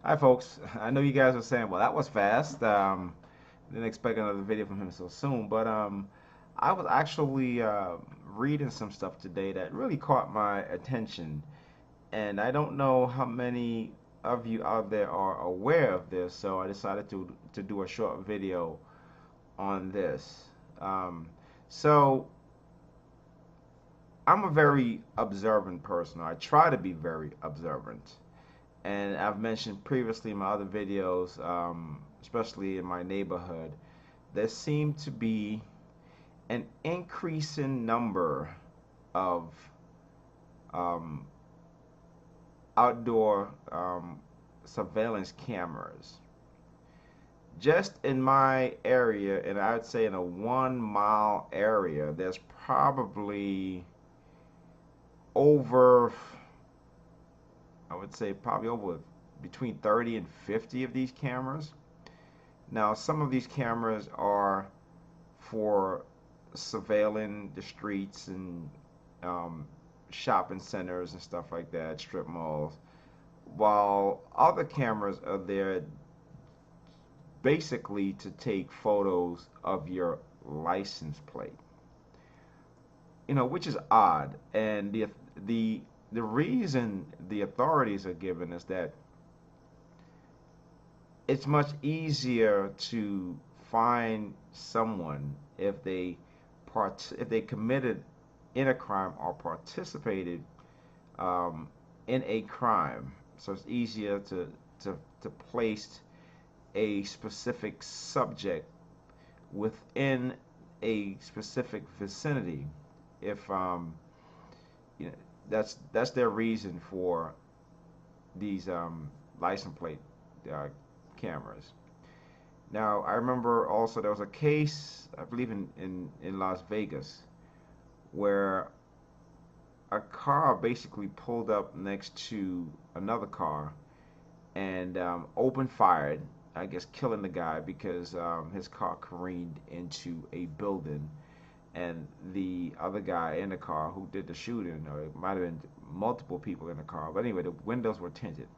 Hi, folks. I know you guys are saying, well, that was fast. Didn't expect another video from him so soon, but I was actually reading some stuff today that really caught my attention, and I don't know how many of you out there are aware of this, so I decided to do a short video on this. Um, so I'm a very observant person. I try to be very observant. And I've mentioned previously in my other videos, especially in my neighborhood, there seem to be an increasing number of um, outdoor surveillance cameras. Just in my area, and I'd say in a 1 mile area, there's probably over, I would say probably over between 30 and 50 of these cameras. Now, some of these cameras are for surveilling the streets and um, shopping centers and stuff like that, strip malls, while other cameras are there basically to take photos of your license plate. Which is odd. And the the reason the authorities are given is that it's much easier to find someone if they committed in a crime or participated in a crime. So it's easier to place a specific subject within a specific vicinity. If you know, that's their reason for these license plate uh, cameras. Now, I remember also there was a case, I believe in Las Vegas, where a car basically pulled up next to another car and opened fired, I guess killing the guy because his car careened into a building. And the other guy in the car who did the shooting, or it might have been multiple people in the car, but anyway, the windows were tinted.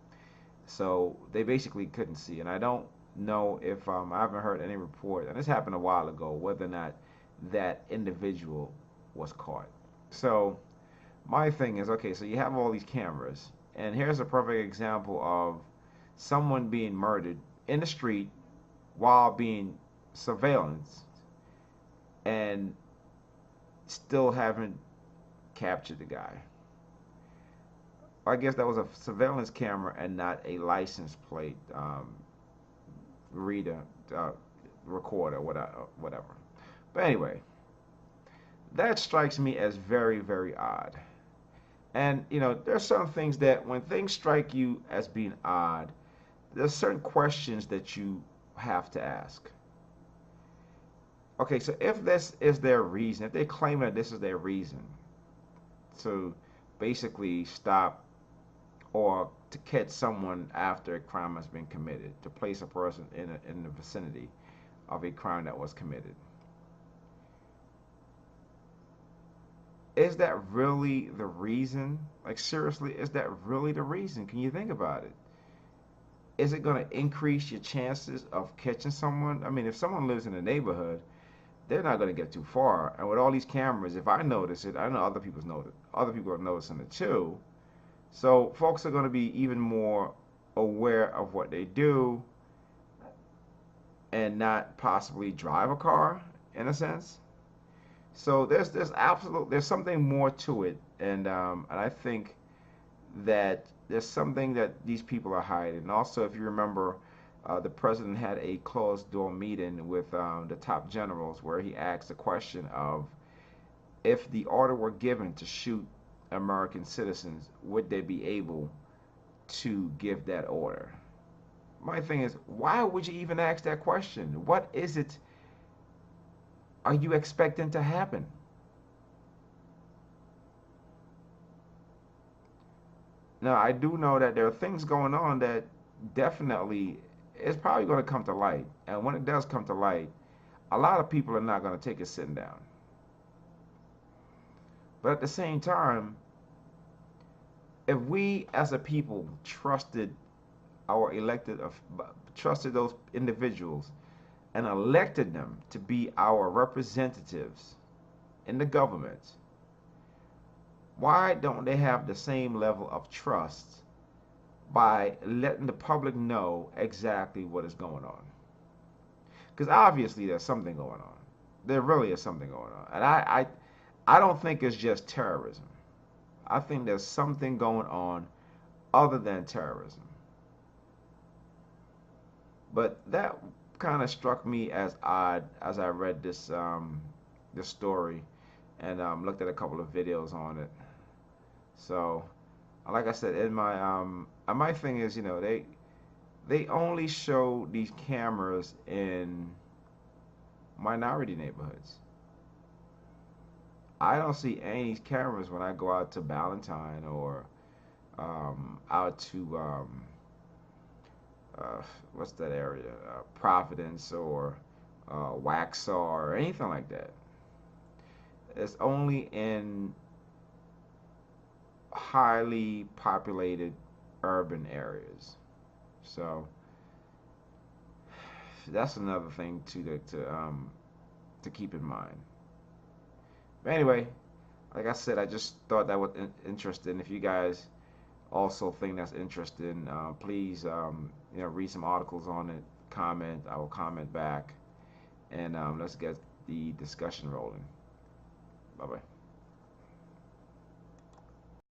So they basically couldn't see. And I don't know if I haven't heard any report, and this happened a while ago, whether or not that individual was caught. So my thing is, okay, so you have all these cameras, and here's a perfect example of someone being murdered in the street while being surveillance and still haven't captured the guy. I guess that was a surveillance camera and not a license plate reader, uh, recorder, whatever. But anyway, that strikes me as very, very odd. And there's some things that when things strike you as being odd, there's certain questions that you have to ask. Okay, so if this is their reason, if they claim that this is their reason to basically stop or to catch someone after a crime has been committed, to place a person in the vicinity of a crime that was committed, is that really the reason? Like, seriously, is that really the reason? Can you think about it? Is it going to increase your chances of catching someone? I mean, if someone lives in a neighborhood, they're not going to get too far. And with all these cameras, if I notice it, I know other people are noticing it too. So folks are going to be even more aware of what they do and not possibly drive a car in a sense. So there's something more to it, and I think that there's something that these people are hiding. And also, if you remember, the president had a closed door meeting with the top generals where he asked the question of if the order were given to shoot American citizens, would they be able to give that order? My thing is, why would you even ask that question? What is it are you expecting to happen? Now, I do know that there are things going on that definitely is probably going to come to light. And when it does come to light, a lot of people are not going to take it sitting down. But at the same time, if we as a people trusted our elected, trusted those individuals and elected them to be our representatives in the government, why don't they have the same level of trust by letting the public know exactly what is going on? Because obviously there's something going on. There really is something going on. And I don't think it's just terrorism. I think there's something going on other than terrorism. But that kind of struck me as odd as I read this story and looked at a couple of videos on it. So, like I said, in my thing is, they only show these cameras in minority neighborhoods. I don't see any cameras when I go out to Ballantyne or out to what's that area? Providence or Waxhaw or anything like that. It's only in highly populated urban areas. So that's another thing to keep in mind. But anyway, like I said, I just thought that was interesting. If you guys also think that's interesting, please read some articles on it, comment. I will comment back, and let's get the discussion rolling. Bye bye.